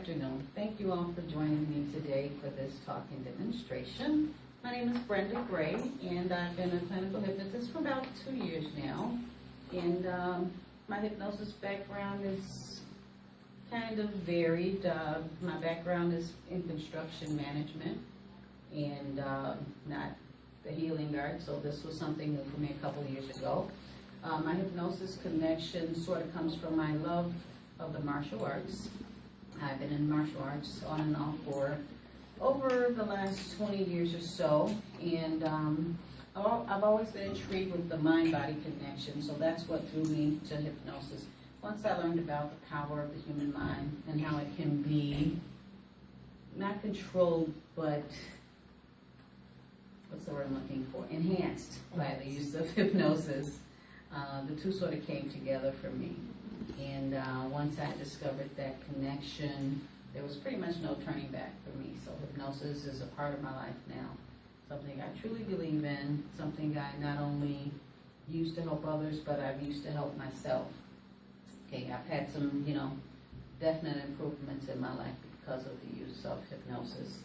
afternoon. Thank you all for joining me today for this talk and demonstration. My name is Brenda Gray, and I've been a clinical hypnotist for about 2 years now. And my hypnosis background is kind of varied. My background is in construction management and not the healing art, so this was something new for me a couple of years ago. My hypnosis connection sort of comes from my love of the martial arts. I've been in martial arts on and off for over the last 20 years or so, and I've always been intrigued with the mind-body connection, so that's what drew me to hypnosis. Once I learned about the power of the human mind and how it can be not controlled, but what's the word I'm looking for? Enhanced by the use of hypnosis. The two sort of came together for me. And once I discovered that connection, there was pretty much no turning back for me. So hypnosis is a part of my life now. Something I truly believe in, something I not only use to help others, but I've used to help myself. Okay, I've had some, definite improvements in my life because of the use of hypnosis.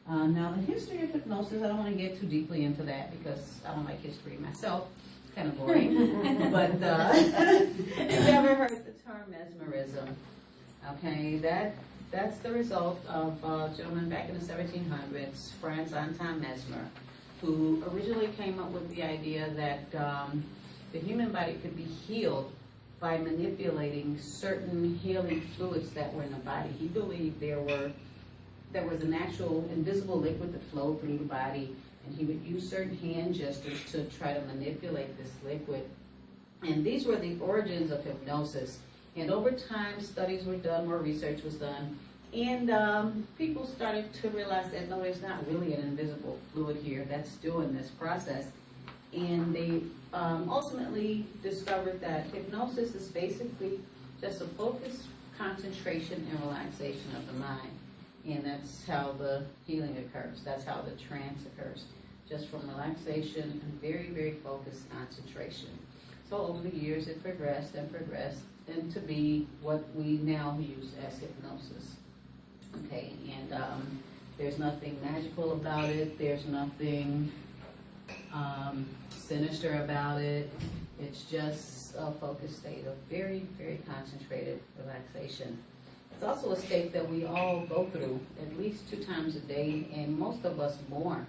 Now, the history of hypnosis, I don't want to get too deeply into that because I don't like history myself. It's kind of boring. But if you ever heard the term mesmerism, okay, that's the result of a gentleman back in the 1700s, Franz Anton Mesmer, who originally came up with the idea that the human body could be healed by manipulating certain healing fluids that were in the body. He believed there was an actual invisible liquid that flowed through the body, and he would use certain hand gestures to try to manipulate this liquid. And these were the origins of hypnosis. And over time, studies were done, more research was done, and people started to realize that no, there's not really an invisible fluid here that's doing this process. And they ultimately discovered that hypnosis is basically just a focus, concentration, and relaxation of the mind. And that's how the healing occurs. That's how the trance occurs. Just from relaxation and very, very focused concentration. So over the years, it progressed and progressed into be what we now use as hypnosis. Okay, and there's nothing magical about it. There's nothing sinister about it. It's just a focused state of very, very concentrated relaxation. It's also a state that we all go through at least 2 times a day, and most of us more.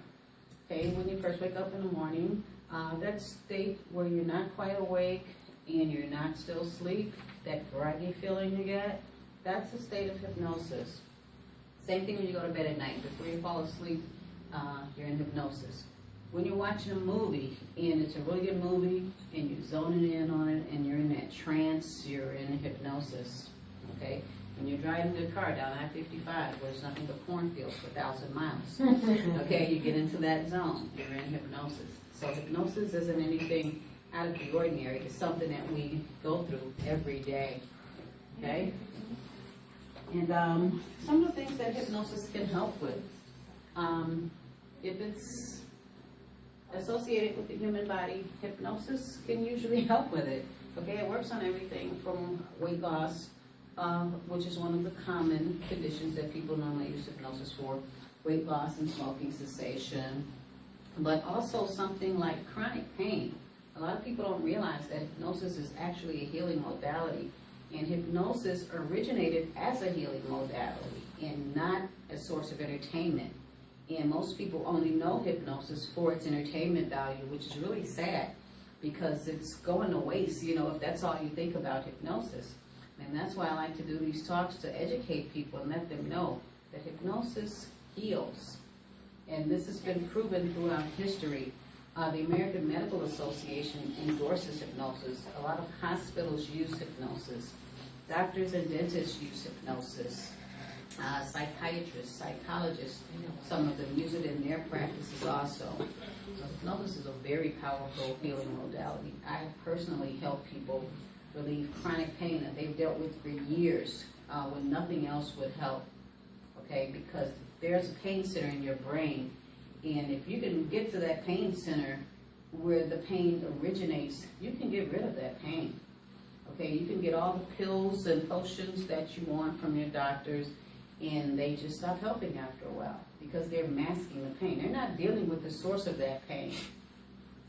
Okay, when you first wake up in the morning, that state where you're not quite awake and you're not still asleep, that groggy feeling you get, that's a state of hypnosis. Same thing when you go to bed at night. Before you fall asleep, you're in hypnosis. When you're watching a movie, and it's a really good movie, and you're zoning in on it, and you're in that trance, you're in hypnosis. Okay? When you're driving your car down I-55, where there's nothing but cornfields for 1,000 miles, okay, you get into that zone. You're in hypnosis. So hypnosis isn't anything out of the ordinary. It's something that we go through every day, okay? And some of the things that hypnosis can help with, if it's associated with the human body, hypnosis can usually help with it, okay? It works on everything from weight loss, which is one of the common conditions that people normally use hypnosis for, weight loss and smoking cessation, but also something like chronic pain. A lot of people don't realize that hypnosis is actually a healing modality, and hypnosis originated as a healing modality and not a source of entertainment. And most people only know hypnosis for its entertainment value, which is really sad because it's going to waste, if that's all you think about hypnosis. And that's why I like to do these talks, to educate people and let them know that hypnosis heals. And this has been proven throughout history. The American Medical Association endorses hypnosis. A lot of hospitals use hypnosis. Doctors and dentists use hypnosis. Psychiatrists, psychologists, some of them use it in their practices also. So hypnosis is a very powerful healing modality. I have personally helped people relieve chronic pain that they've dealt with for years when nothing else would help, okay? Because there's a pain center in your brain, and if you can get to that pain center where the pain originates, you can get rid of that pain, okay? You can get all the pills and potions that you want from your doctors, and they just stop helping after a while because they're masking the pain. They're not dealing with the source of that pain.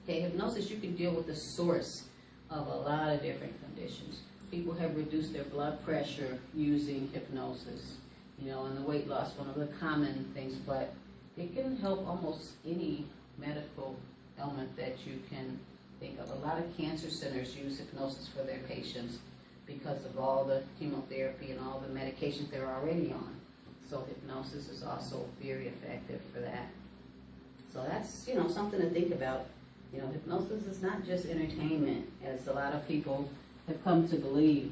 Okay, hypnosis, you can deal with the source of a lot of different conditions. People have reduced their blood pressure using hypnosis, you know, and the weight loss, one of the common things, but it can help almost any medical ailment that you can think of. A lot of cancer centers use hypnosis for their patients because of all the chemotherapy and all the medications they're already on. So hypnosis is also very effective for that. So that's, you know, something to think about. You know, hypnosis is not just entertainment, as a lot of people have come to believe.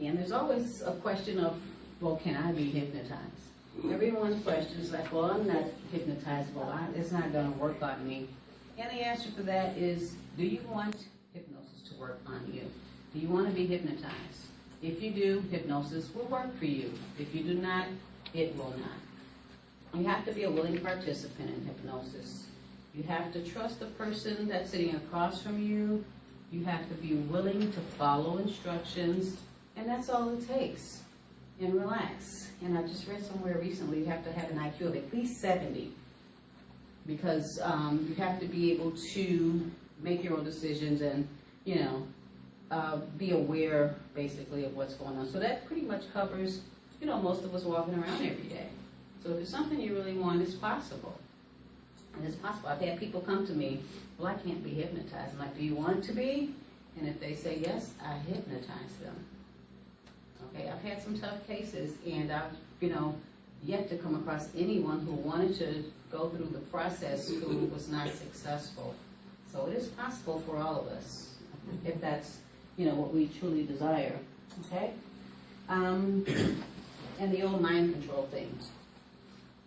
And there's always a question of, well, can I be hypnotized? Everyone's question is like, well, I'm not hypnotizable. It's not going to work on me. And the answer for that is, do you want hypnosis to work on you? Do you want to be hypnotized? If you do, hypnosis will work for you. If you do not, it will not. You have to be a willing participant in hypnosis. You have to trust the person that's sitting across from you. You have to be willing to follow instructions, and that's all it takes. And relax. And I just read somewhere recently you have to have an IQ of at least 70 because you have to be able to make your own decisions and, you know, be aware basically of what's going on. So that pretty much covers, you know, most of us walking around every day. So if it's something you really want, it's possible. And it's possible. I've had people come to me, well, I can't be hypnotized. I'm like, do you want to be? And if they say yes, I hypnotize them. Okay, I've had some tough cases, and I've, you know, yet to come across anyone who wanted to go through the process who was not successful. So it is possible for all of us, if that's, you know, what we truly desire. Okay? And the old mind control thing.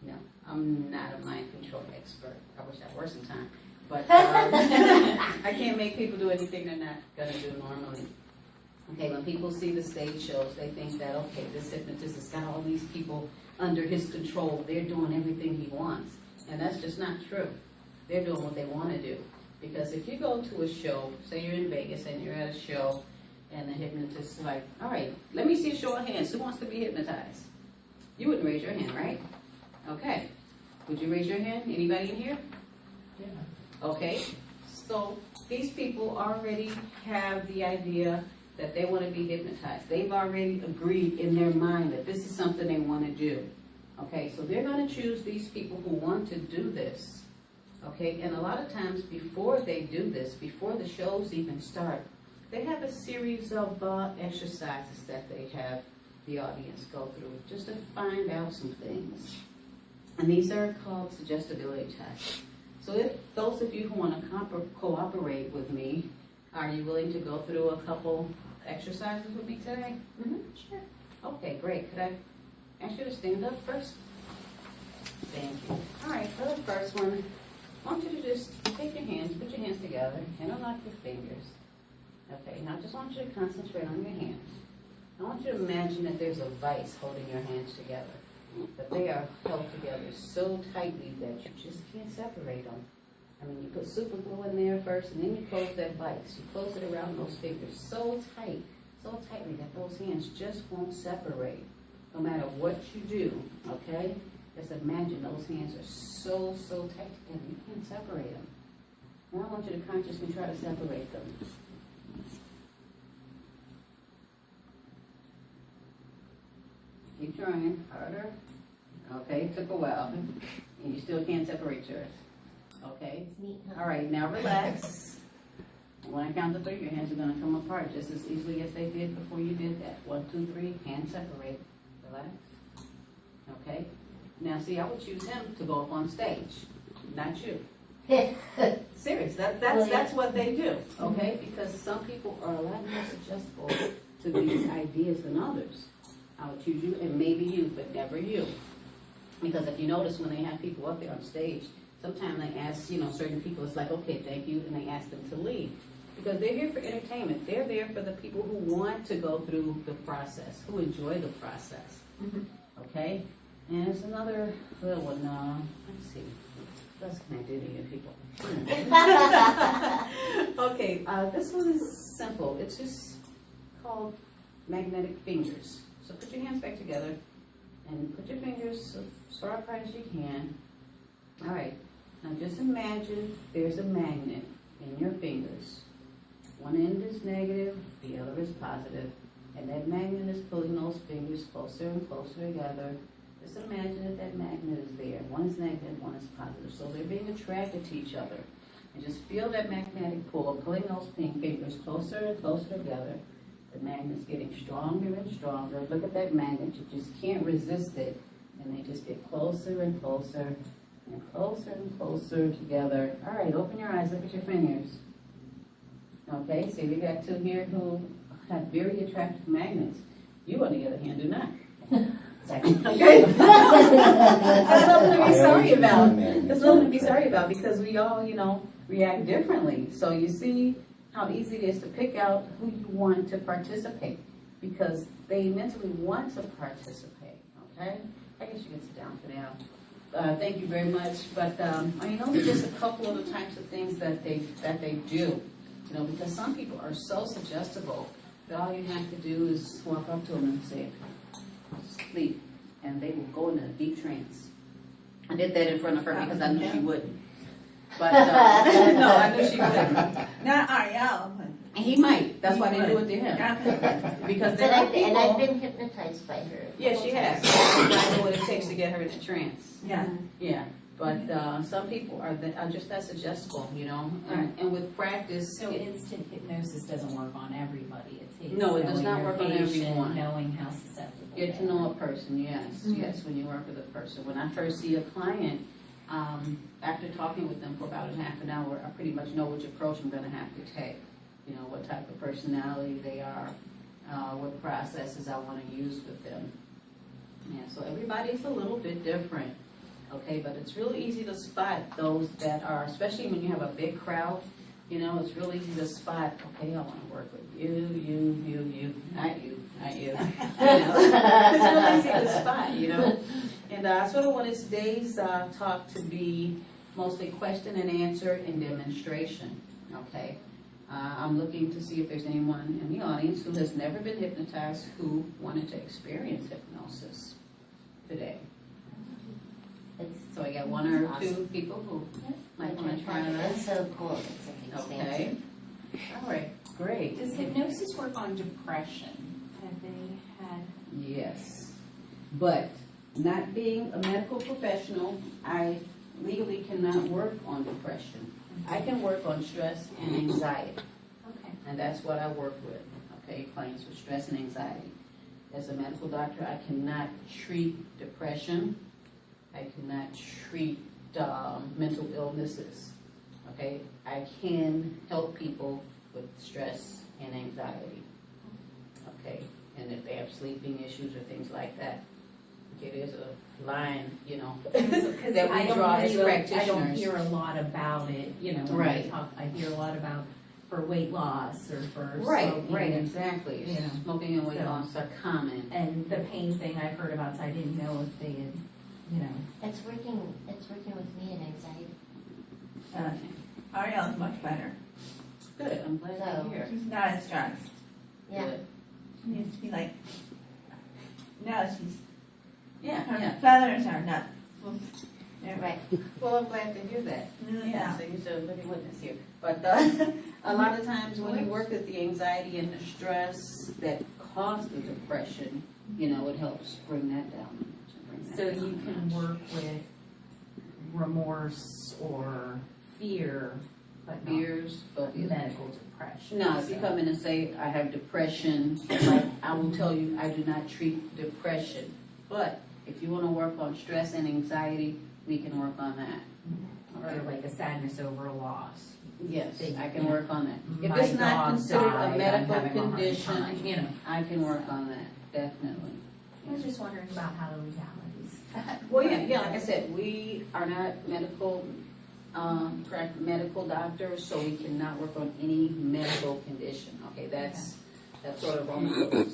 No, I'm not a mind control expert. I wish I were sometime. But I can't make people do anything they're not going to do normally. Okay, when people see the stage shows, they think that, okay, this hypnotist has got all these people under his control. They're doing everything he wants. And that's just not true. They're doing what they want to do. Because if you go to a show, say you're in Vegas and you're at a show, and the hypnotist is like, all right, let me see a show of hands. Who wants to be hypnotized? You wouldn't raise your hand, right? Okay. Would you raise your hand? Anybody in here? Yeah. Okay. So these people already have the idea that they want to be hypnotized. They've already agreed in their mind that this is something they want to do. Okay, so they're going to choose these people who want to do this. Okay, and a lot of times before they do this, before the shows even start, they have a series of exercises that they have the audience go through just to find out some things. And these are called suggestibility tests. So if those of you who want to cooperate with me, are you willing to go through a couple exercises with me today? Mm-hmm. Sure. Okay, great. Could I ask you to stand up first? Thank you. All right, for the first one, I want you to just take your hands, put your hands together, interlock your fingers. Okay, now I just want you to concentrate on your hands. I want you to imagine that there's a vice holding your hands together, that they are held together so tightly that you just can't separate them. I mean, you put super glue in there first, and then you close that vice. You close it around those fingers so tightly that those hands just won't separate, no matter what you do, okay? Just imagine those hands are so tight together, you can't separate them. Now I want you to consciously try to separate them. Keep trying, harder. Okay, it took a while, and you still can't separate yours. Okay? All right, now relax. When I count to 3, your hands are going to come apart just as easily as they did before you did that. 1, 2, 3, hands separate. Relax. Okay? Now see, I would choose him to go up on stage, not you. Serious, that's what they do, okay? Because some people are a lot more suggestible to these ideas than others. I would choose you and maybe you, but never you. Because if you notice when they have people up there on stage, sometimes they ask, you know, certain people, it's like, okay, thank you, and they ask them to leave. Because they're here for entertainment. They're there for the people who want to go through the process, who enjoy the process. Okay? And there's another little one. Let's see. What else can I do to you people? Okay, this one is simple. It's just called magnetic fingers. So put your hands back together And put your fingers as far apart as you can. All right, now just imagine there's a magnet in your fingers. One end is negative, the other is positive, and that magnet is pulling those fingers closer and closer together. Just imagine that magnet is there. One is negative, one is positive. So they're being attracted to each other. And just feel that magnetic pull, pulling those fingers closer and closer together. The magnet's getting stronger and stronger. Look at that magnet. You just can't resist it. And they just get closer and closer and closer and closer together. All right, open your eyes. Look at your fingers. Okay, see, we got two here who have very attractive magnets. You, on the other hand, do not. Okay. That's nothing to be sorry about. That's nothing to be sorry about because we all, react differently. So you see how easy it is to pick out who you want to participate because they mentally want to participate. Okay? I guess you can sit down for now. Thank you very much. But those are just a couple of the types of things that they do. Because some people are so suggestible that all you have to do is walk up to them and say, sleep, and they will go into a deep trance. I did that in front of her because I knew she wouldn't. But no, I knew she wouldn't. Not Ariel. And he might. That's why they do it to him. Because there are people. And I've been hypnotized by her. Yeah, she has. I know what it takes to get her into trance. Yeah. Yeah. But some people are just that suggestible, and with practice. So instant hypnosis doesn't work on everybody. It takes No, it does not knowing work on your patient, everyone. knowing how susceptible. Get to know a person, yes, yes, when you work with a person. When I first see a client, after talking with them for about a half an hour, I pretty much know which approach I'm going to have to take. What type of personality they are, what processes I want to use with them. Yeah, so everybody's a little bit different. Okay, but it's really easy to spot those that are, especially when you have a big crowd, it's really easy to spot, okay, I want to work with you, not you. It's really easy to spot, And I sort of wanted today's talk to be mostly question and answer and demonstration, okay? I'm looking to see if there's anyone in the audience who has never been hypnotized who wanted to experience hypnosis today. So I got one or two people who might want to try that. That's so cool. It's Okay. All right. Great. Does hypnosis work on depression? Have they had? Yes. But not being a medical professional, I legally cannot work on depression. I can work on stress and anxiety. Okay. And that's what I work with. Okay, clients with stress and anxiety. As a medical doctor, I cannot treat depression. I cannot treat mental illnesses, okay? I can help people with stress and anxiety, okay? And if they have sleeping issues or things like that, okay, there's a line, that we draw as practitioners. I don't hear a lot about it, when Right. I talk. I hear a lot about for weight loss or for Right, smoking. exactly. Yeah. Smoking and weight loss are common. And the pain thing I've heard about, so I didn't know if they had, It's working with me in anxiety. Ariel's much better. Good, I'm glad to So- hear. She's not as stressed. Yeah. Good. She used to be like, now she's, Yeah, her yeah. feathers are not. Right. Well, I'm glad to hear that. Yeah. So you're a living witness here. But a lot of times when you work with the anxiety and the stress that cause the depression, it helps bring that down. So you can work with remorse or fear, but not Fears, but medical depression. no, if you come in and say, I have depression, like, I will tell you, I do not treat depression. But if you want to work on stress and anxiety, we can work on that. Or like a sadness over a loss. Yes, They- I can yeah. work on that. If My it's not dog considered died, a I'm medical having a hard condition, time, I can work on that, definitely. I was just wondering about how the legalities. Well, yeah, like I said, we are not medical, medical doctors, so we cannot work on any medical condition, okay? That's sort of wrong.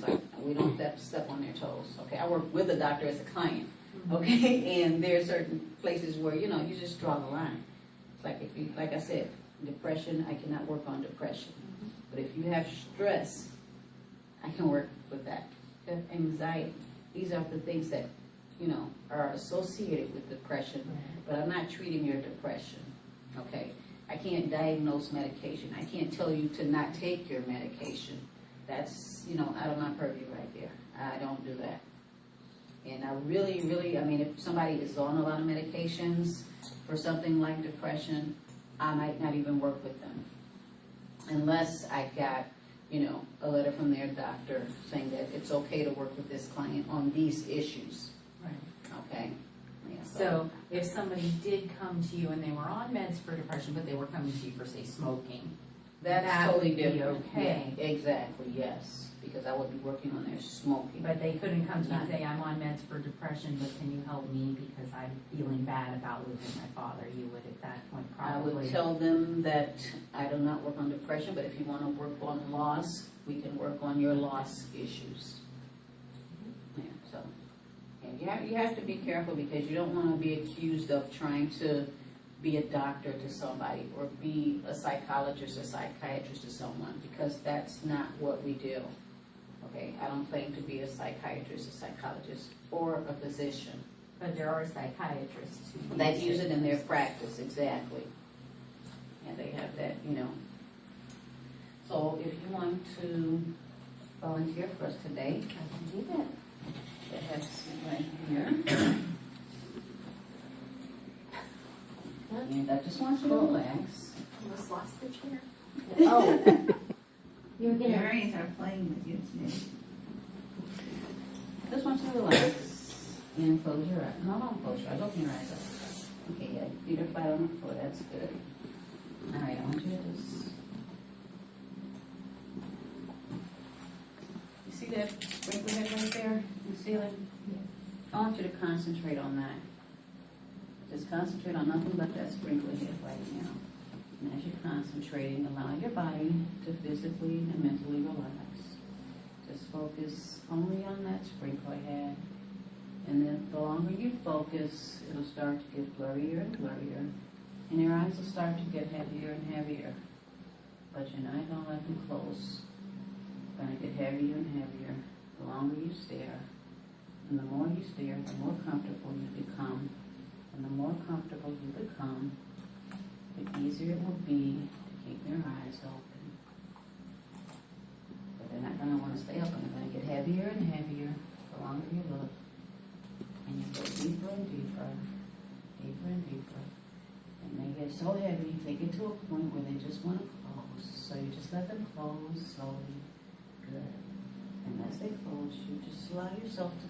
Like, we don't step on their toes, okay? I work with a doctor as a client, okay? And there are certain places where, you just draw the line. It's like if you, like I said, depression, I cannot work on depression. But if you have stress, I can work with that. If anxiety, these are the things that are associated with depression, but I'm not treating your depression, okay? I can't diagnose medication. I can't tell you to not take your medication. That's, out of my purview right there. I don't do that. And I really, if somebody is on a lot of medications for something like depression, I might not even work with them. Unless I got, a letter from their doctor saying that it's okay to work with this client on these issues, Right. okay? Yeah, So if somebody did come to you and they were on meds for depression, but they were coming to you for, say, smoking, that's that totally would be different. okay. Yeah, exactly, yes, because I would be working on their smoking. but they couldn't come to you and say, I'm on meds for depression, but can you help me because I'm feeling bad about losing my father, you would at that point I probably. would tell them that I do not work on depression, but if you want to work on loss, we can work on your loss issues. Yeah, so, and you have to be careful because you don't want to be accused of trying to be a doctor to somebody or be a psychologist or psychiatrist to someone, because that's not what we do. Okay, I don't claim to be a psychiatrist, a psychologist, or a physician. But there are psychiatrists who They use it in their practice, exactly. And they have that, So if you want to volunteer for us today, I can do that. That has to be right here. And I just want you to relax. almost lost the chair. Oh. You're gonna, Fairies are playing with you today. Just want you to relax and close your eyes. No, don't close your eyes. Open your eyes up. Okay, yeah, feet are flat on the floor. That's good. All right, I want you to just. You see that sprinkler head right there in the ceiling? I want you to concentrate on that. Just concentrate on nothing but that sprinkler head right now. And as you're concentrating, allow your body to physically and mentally relax. Just focus only on that sprinkler head. And then the longer you focus, it'll start to get blurrier and blurrier. And your eyes will start to get heavier and heavier. But you're not going to let them close. They're going to get heavier and heavier the longer you stare. And the more you stare, the more comfortable you become. And the more comfortable you become, the easier it will be to keep your eyes open. But they're not going to want to stay open. They're going to get heavier and heavier the longer you look. And you go deeper and deeper, deeper and deeper. And they get so heavy, they get to a point where they just want to close. So you just let them close slowly. Good. And as they close, you just allow yourself to go